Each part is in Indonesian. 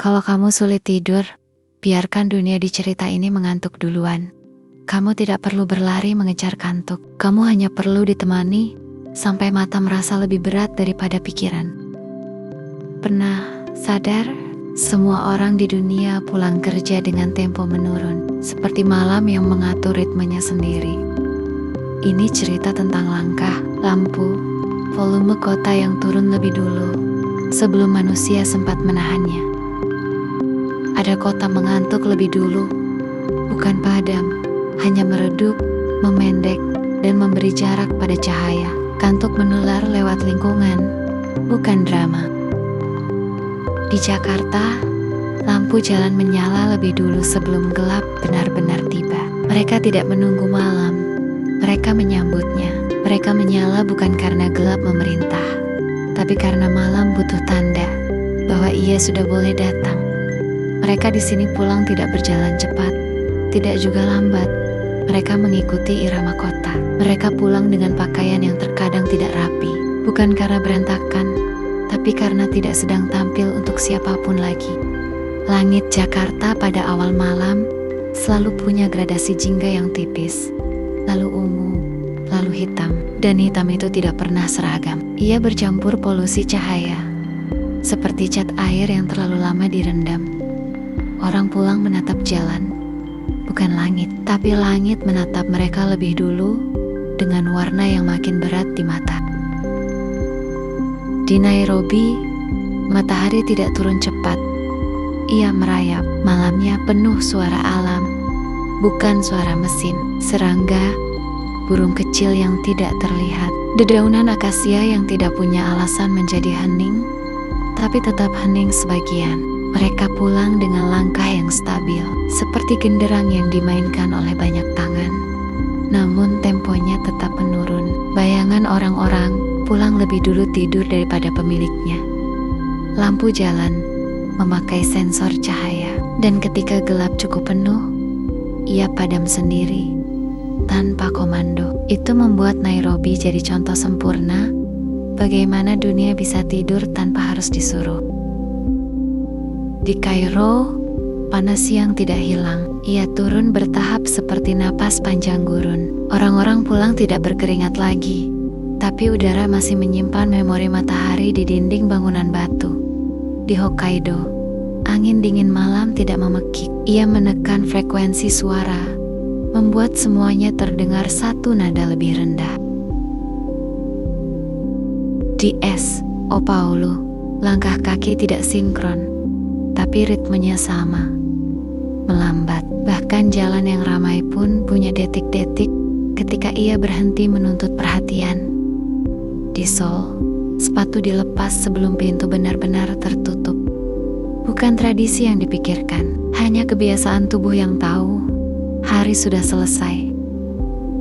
Kalau kamu sulit tidur, biarkan dunia di cerita ini mengantuk duluan. Kamu tidak perlu berlari mengejar kantuk. Kamu hanya perlu ditemani sampai mata merasa lebih berat daripada pikiran. Pernah sadar, semua orang di dunia pulang kerja dengan tempo menurun, seperti malam yang mengatur ritmenya sendiri. Ini cerita tentang langkah, lampu, volume kota yang turun lebih dulu, sebelum manusia sempat menahannya. Ada kota mengantuk lebih dulu, bukan padam, hanya meredup, memendek, dan memberi jarak pada cahaya. Kantuk menular lewat lingkungan, bukan drama. Di Jakarta, lampu jalan menyala lebih dulu sebelum gelap benar-benar tiba. Mereka tidak menunggu malam, mereka menyambutnya. Mereka menyala bukan karena gelap memerintah, tapi karena malam butuh tanda bahwa ia sudah boleh datang. Mereka di sini pulang tidak berjalan cepat, tidak juga lambat. Mereka mengikuti irama kota. Mereka pulang dengan pakaian yang terkadang tidak rapi, bukan karena berantakan, tapi karena tidak sedang tampil untuk siapapun lagi. Langit Jakarta pada awal malam selalu punya gradasi jingga yang tipis, lalu ungu, lalu hitam, dan hitam itu tidak pernah seragam. Ia bercampur polusi cahaya, seperti cat air yang terlalu lama direndam. Orang pulang menatap jalan, bukan langit, tapi langit menatap mereka lebih dulu dengan warna yang makin berat di mata. Di Nairobi, matahari tidak turun cepat. Ia merayap, malamnya penuh suara alam, bukan suara mesin, serangga, burung kecil yang tidak terlihat, dedaunan akasia yang tidak punya alasan menjadi hening, tapi tetap hening sebagian. Mereka pulang dengan langkah yang stabil, seperti genderang yang dimainkan oleh banyak tangan. Namun temponya tetap menurun. Bayangan orang-orang pulang lebih dulu tidur daripada pemiliknya. Lampu jalan memakai sensor cahaya, dan ketika gelap cukup penuh, ia padam sendiri, tanpa komando. Itu membuat Nairobi jadi contoh sempurna bagaimana dunia bisa tidur tanpa harus disuruh. Di Kairo, panas siang tidak hilang. Ia turun bertahap seperti napas panjang gurun. Orang-orang pulang tidak berkeringat lagi, tapi udara masih menyimpan memori matahari di dinding bangunan batu. Di Hokkaido, angin dingin malam tidak memekik. Ia menekan frekuensi suara, membuat semuanya terdengar satu nada lebih rendah. Di São Paulo, langkah kaki tidak sinkron, tapi ritmenya sama, melambat. Bahkan jalan yang ramai pun punya detik-detik ketika ia berhenti menuntut perhatian. Di Seoul, sepatu dilepas sebelum pintu benar-benar tertutup. Bukan tradisi yang dipikirkan, hanya kebiasaan tubuh yang tahu hari sudah selesai.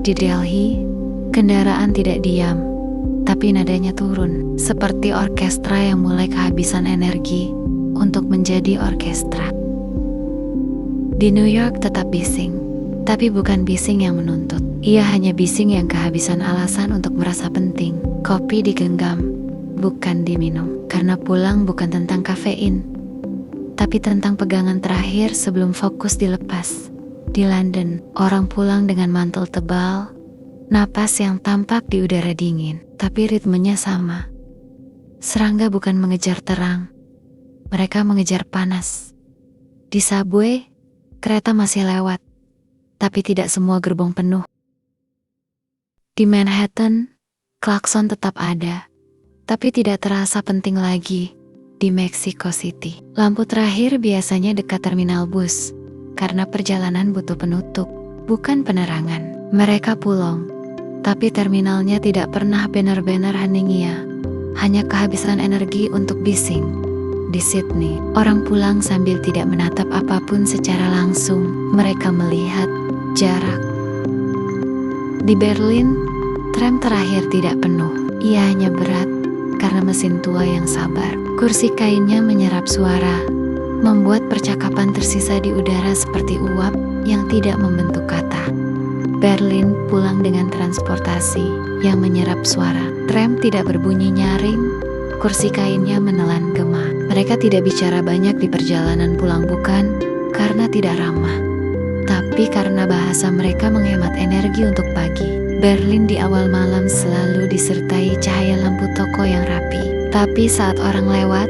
Di Delhi, kendaraan tidak diam, tapi nadanya turun, seperti orkestra yang mulai kehabisan energi untuk menjadi orkestra. Di New York tetap bising, tapi bukan bising yang menuntut. Ia hanya bising yang kehabisan alasan untuk merasa penting. Kopi digenggam, bukan diminum, karena pulang bukan tentang kafein, tapi tentang pegangan terakhir sebelum fokus dilepas. Di London, orang pulang dengan mantel tebal, napas yang tampak di udara dingin, tapi ritmenya sama. Serangga bukan mengejar terang, mereka mengejar panas. Di subway, kereta masih lewat, tapi tidak semua gerbong penuh. Di Manhattan, klakson tetap ada, tapi tidak terasa penting lagi. Di Mexico City, lampu terakhir biasanya dekat terminal bus, karena perjalanan butuh penutup, bukan penerangan. Mereka pulang, tapi terminalnya tidak pernah benar-benar hening ia, hanya kehabisan energi untuk bising. Di Sydney, orang pulang sambil tidak menatap apapun secara langsung. Mereka melihat jarak. Di Berlin, tram terakhir tidak penuh. Ia hanya berat karena mesin tua yang sabar. Kursi kainnya menyerap suara, membuat percakapan tersisa di udara seperti uap yang tidak membentuk kata. Berlin pulang dengan transportasi yang menyerap suara. Tram tidak berbunyi nyaring, kursi kainnya menelan gema. Mereka tidak bicara banyak di perjalanan pulang, bukan karena tidak ramah, tapi karena bahasa mereka menghemat energi untuk pagi. Berlin di awal malam selalu disertai cahaya lampu toko yang rapi. Tapi saat orang lewat,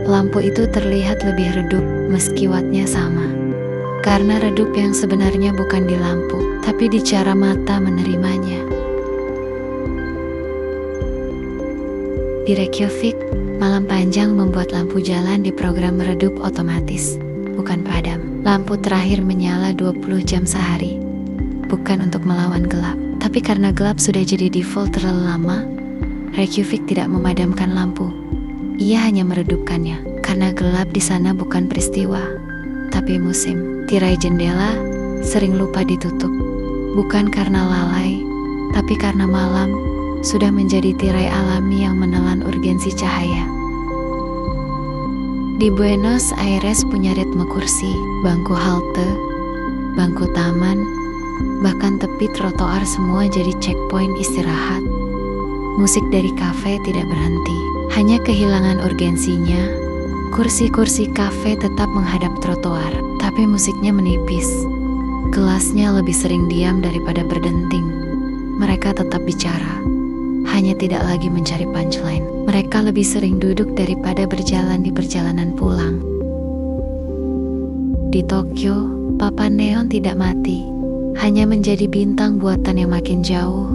lampu itu terlihat lebih redup meski wattnya sama. Karena redup yang sebenarnya bukan di lampu, tapi di cara mata menerimanya. Di Reykjavik, malam panjang membuat lampu jalan diprogram meredup otomatis, bukan padam. Lampu terakhir menyala 20 jam sehari, bukan untuk melawan gelap, tapi karena gelap sudah jadi default terlalu lama. Reykjavik tidak memadamkan lampu, ia hanya meredupkannya. Karena gelap di sana bukan peristiwa, tapi musim. Tirai jendela sering lupa ditutup, bukan karena lalai, tapi karena malam sudah menjadi tirai alami yang menelan urgensi cahaya. Di Buenos Aires punya ritme kursi, bangku halte, bangku taman, bahkan tepi trotoar semua jadi checkpoint istirahat. Musik dari kafe tidak berhenti, hanya kehilangan urgensinya. Kursi-kursi kafe tetap menghadap trotoar, tapi musiknya menipis. Gelasnya lebih sering diam daripada berdenting. Mereka tetap bicara, hanya tidak lagi mencari punchline. Mereka lebih sering duduk daripada berjalan di perjalanan pulang. Di Tokyo, papan neon tidak mati, hanya menjadi bintang buatan yang makin jauh.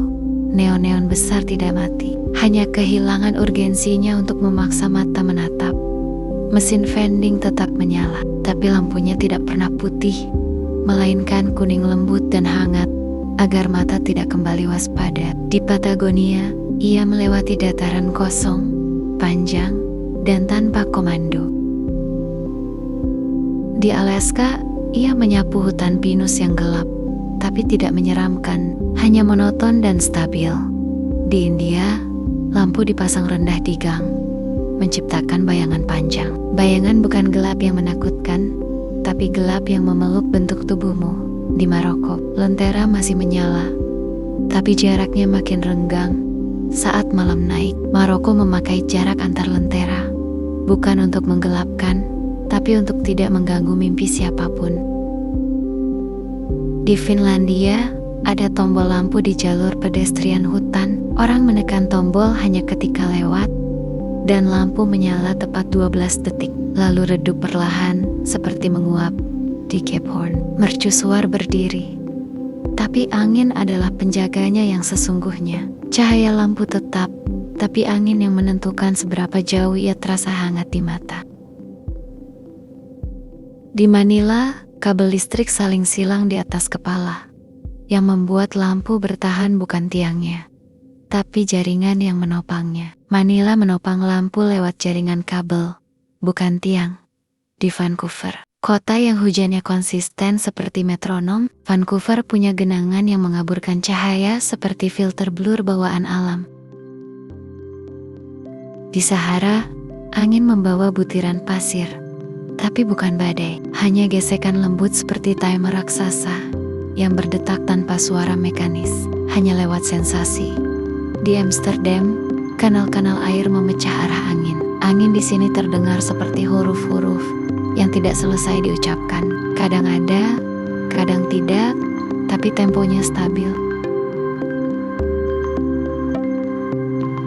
Neon-neon besar tidak mati, hanya kehilangan urgensinya untuk memaksa mata menatap. Mesin vending tetap menyala, tapi lampunya tidak pernah putih, melainkan kuning lembut dan hangat, agar mata tidak kembali waspada. Di Patagonia, ia melewati dataran kosong, panjang, dan tanpa komando. Di Alaska, ia menyapu hutan pinus yang gelap, tapi tidak menyeramkan, hanya monoton dan stabil. Di India, lampu dipasang rendah di gang, menciptakan bayangan panjang. Bayangan bukan gelap yang menakutkan, tapi gelap yang memeluk bentuk tubuhmu. Di Maroko, lentera masih menyala, tapi jaraknya makin renggang. Saat malam naik, Maroko memakai jarak antar lentera, bukan untuk menggelapkan, tapi untuk tidak mengganggu mimpi siapapun. Di Finlandia, ada tombol lampu di jalur pedestrian hutan. Orang menekan tombol hanya ketika lewat, dan lampu menyala tepat 12 detik, lalu redup perlahan seperti menguap. Di Cape Horn, mercusuar berdiri, tapi angin adalah penjaganya yang sesungguhnya. Cahaya lampu tetap, tapi angin yang menentukan seberapa jauh ia terasa hangat di mata. Di Manila, kabel listrik saling silang di atas kepala. Yang membuat lampu bertahan bukan tiangnya, tapi jaringan yang menopangnya. Manila menopang lampu lewat jaringan kabel, bukan tiang. Di Vancouver, kota yang hujannya konsisten seperti metronom, Vancouver punya genangan yang mengaburkan cahaya seperti filter blur bawaan alam. Di Sahara, angin membawa butiran pasir, tapi bukan badai, hanya gesekan lembut seperti timer raksasa yang berdetak tanpa suara mekanis, hanya lewat sensasi. Di Amsterdam, kanal-kanal air memecah arah angin. Angin di sini terdengar seperti huruf-huruf yang tidak selesai diucapkan. Kadang ada, kadang tidak, tapi temponya stabil.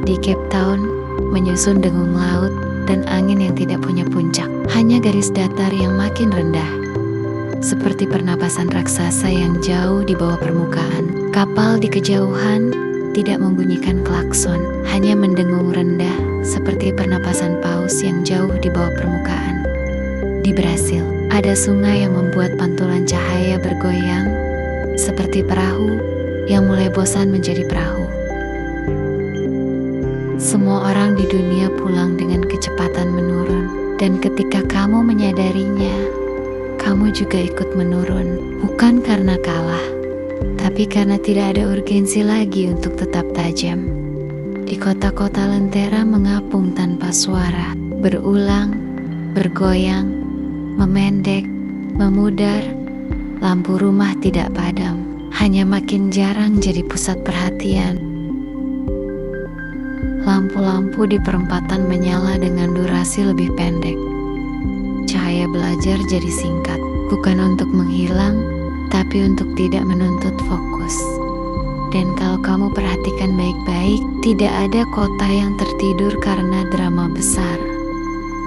Di Cape Town, menyusun dengung laut dan angin yang tidak punya puncak. Hanya garis datar yang makin rendah, seperti pernapasan raksasa yang jauh di bawah permukaan. Kapal di kejauhan tidak membunyikan klakson, hanya mendengung rendah seperti pernapasan paus yang jauh di bawah permukaan. Di Brasil, ada sungai yang membuat pantulan cahaya bergoyang, seperti perahu yang mulai bosan menjadi perahu. Semua orang di dunia pulang dengan kecepatan menurun, dan ketika kamu menyadarinya, kamu juga ikut menurun, bukan karena kalah, tapi karena tidak ada urgensi lagi untuk tetap tajam. Di kota-kota lentera mengapung tanpa suara, berulang, bergoyang, memendek, memudar. Lampu rumah tidak padam, hanya makin jarang jadi pusat perhatian. Lampu-lampu di perempatan menyala dengan durasi lebih pendek. Cahaya belajar jadi singkat, bukan untuk menghilang, tapi untuk tidak menuntut fokus. Dan kalau kamu perhatikan baik-baik, tidak ada kota yang tertidur karena drama besar.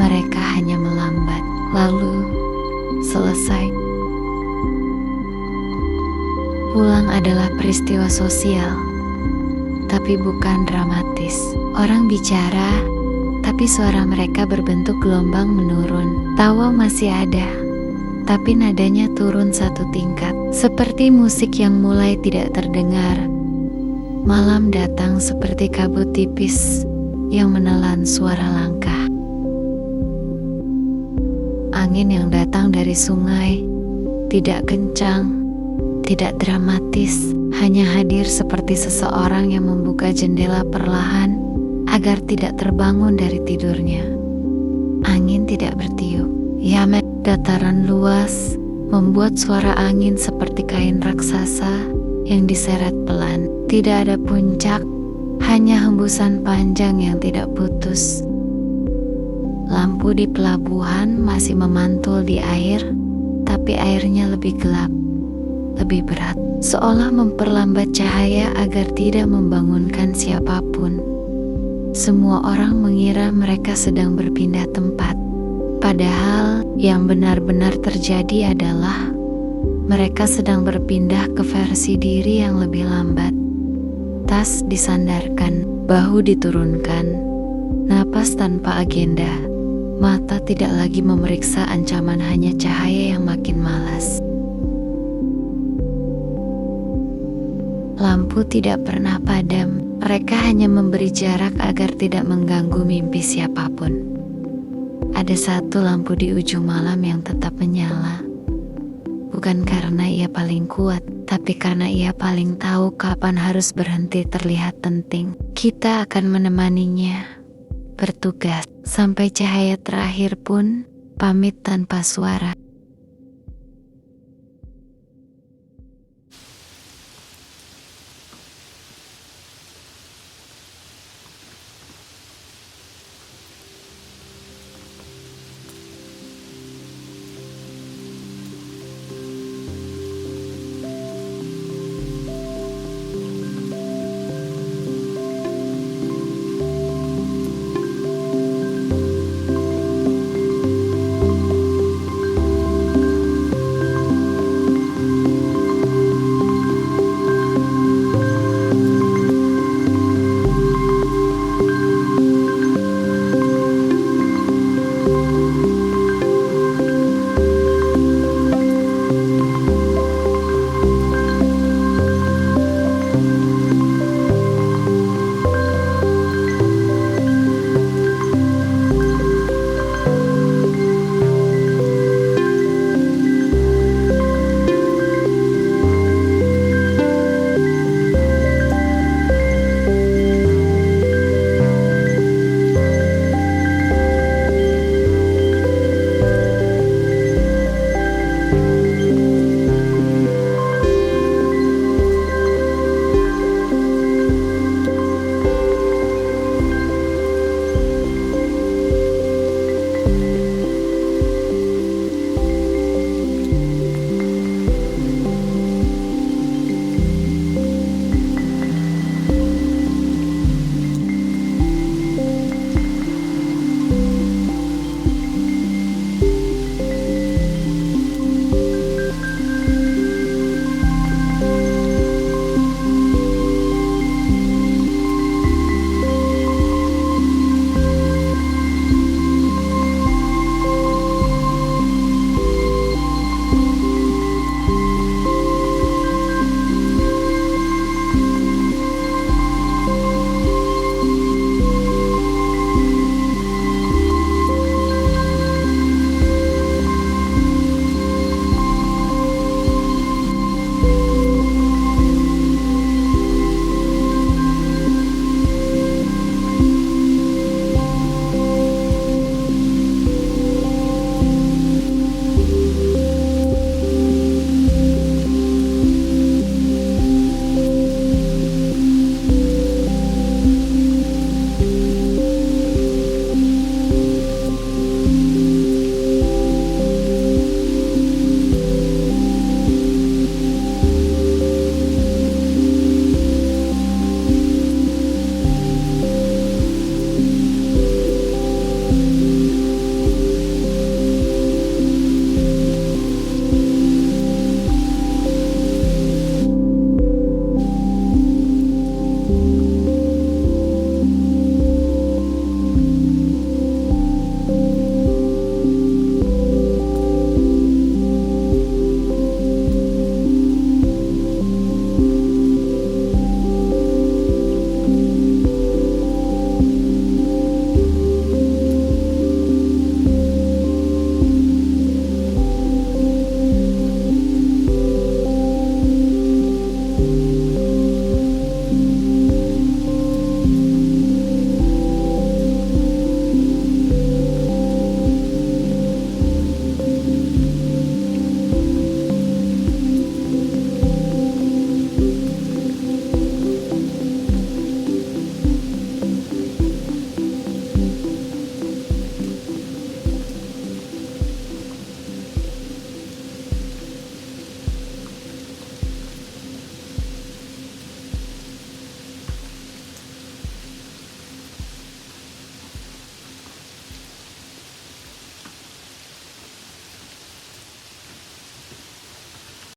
Mereka hanya melambat, lalu selesai. Pulang adalah peristiwa sosial, tapi bukan dramatis. Orang bicara, tapi suara mereka berbentuk gelombang menurun. Tawa masih ada, tapi nadanya turun satu tingkat. Seperti musik yang mulai tidak terdengar. Malam datang seperti kabut tipis yang menelan suara langkah. Angin yang datang dari sungai tidak kencang, tidak dramatis, hanya hadir seperti seseorang yang membuka jendela perlahan agar tidak terbangun dari tidurnya. Angin tidak bertiup. Yamek, dataran luas, membuat suara angin seperti kain raksasa yang diseret pelan. Tidak ada puncak, hanya hembusan panjang yang tidak putus. Lampu di pelabuhan masih memantul di air, tapi airnya lebih gelap, lebih berat, seolah memperlambat cahaya agar tidak membangunkan siapapun. Semua orang mengira mereka sedang berpindah tempat, padahal yang benar-benar terjadi adalah mereka sedang berpindah ke versi diri yang lebih lambat. Tas disandarkan, bahu diturunkan, napas tanpa agenda, mata tidak lagi memeriksa ancaman, hanya cahaya yang makin malas. Lampu tidak pernah padam, mereka hanya memberi jarak agar tidak mengganggu mimpi siapapun. Ada satu lampu di ujung malam yang tetap menyala. Bukan karena ia paling kuat, tapi karena ia paling tahu kapan harus berhenti terlihat penting. Kita akan menemaninya, bertugas, sampai cahaya terakhir pun pamit tanpa suara.